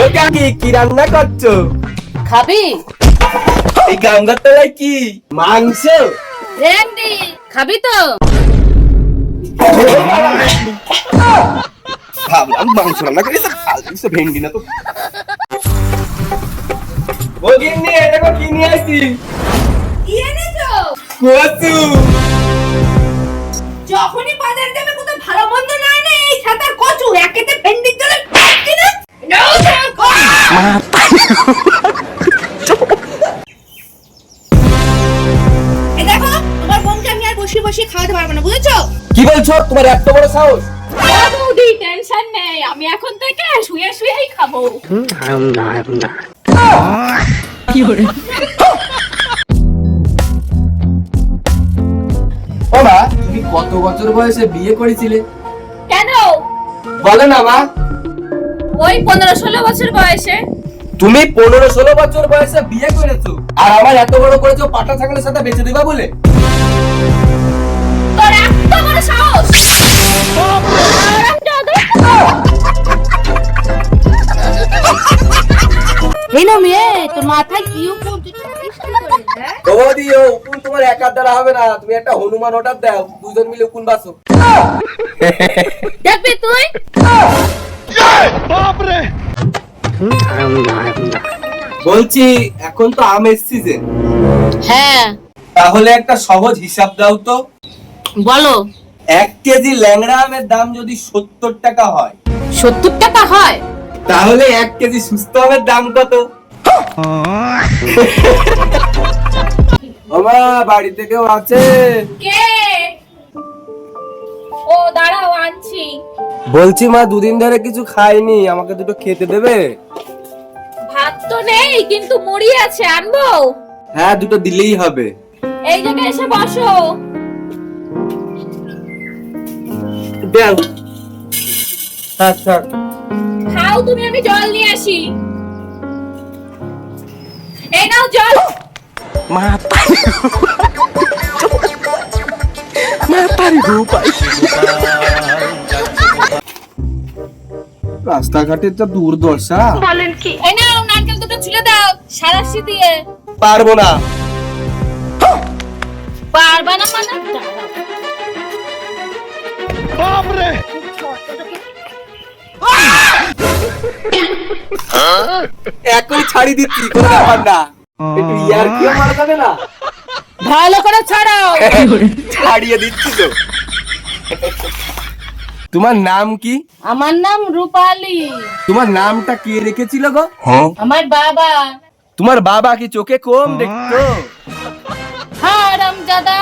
ও কাকি কি রান্না করছো? খাবি? এই গাঙ্গার তলায় কি মাংস? ভেন্ডি খাবি তো? ভাবলাম মাংস রান্না করেছে, ফালতু ভেন্ডি না তো। ও গিন্নি, এটা কি নিয়ে আসছি? কি এনেছো? কচু। যখনই বাজারে যাবে কোথাও ভালো মন্দ না এনে এই সাদা কচু একেতে ভেন্ডির জন্য খাচ্ছি না। নাও তোমার কচু। এই দেখো তোমার বোনকে আমি আর বসে বসে খাওয়াতে পারবো না, বুঝেছো? কি বলছো? তোমার এত বড় সাহস? বৌদি টেনশন নেই, আমি এখন থেকে শুয়ে শুয়েই খাবো। ও মা, তুমি কত বছর বয়সে বিয়ে করেছিলে? কেন? বলো না মা। ওই 15-16 বছর বয়সে। তুমি 15-16 বছর বয়সে বিয়ে করেছো আর আমার এত বড় করেছো পাটা ছাগলের সাথে বেঁচে দিবা বলে? তোর এত বড় সাহস! এই না মেয়ে, তোর মাথায় কি উপর বৌদি, ও উকুন তোমার একার দ্বারা হবে না, তুমি একটা হনুমান অর্ডার দাও, দুজন মিলে উকুন বাসো। দেখবি তুই? বলছি এখন তো আমের সিজন, হ্যাঁ তাহলে একটা সহজ হিসাব দাও তো। বলো। 1 কেজি ল্যাংড়া আমের দাম যদি 70 টাকা হয়, 70 টাকা হয়? তাহলে 1 কেজি সুস্থ আমের দাম কত? ওমা, বাড়িতে কেউ আছে? কে? ও দাঁড়াও আনছি। বলছি মা, দুদিন ধরে কিছু খাইনি, আমাকে দুটো খেতে দেবে? ভাত তো নেই কিন্তু মুড়ি আছে, আনবো? হ্যাঁ, দুটো দিলেই হবে। এই জায়গায় এসে বসো। দাও। থাক থাক। খাও তুমি, আমি জল নিয়ে আসি। এই নাও জল। রাস্তাঘাটের যা দুর্দশা। বলেন কি? এই নাও নারকেল দুটো ছুলে দাও সারাশি দিয়ে। পারবো না। পারবা না মানে? বাপরে! এখনই ছাড়ি দিচ্ছি, কোনো ব্যাপার না। একটু ইয়ার কি মারা যাবে না? ভালো করে ছাড়াও। ছাড়িয়ে দিচ্ছি তো। তোমার নাম কি? আমার নাম রূপালী। তোমার নামটা কে রেখেছিল গো? আমার বাবা। তোমার বাবা কি চোখে কম দেখতো? হারামজাদা।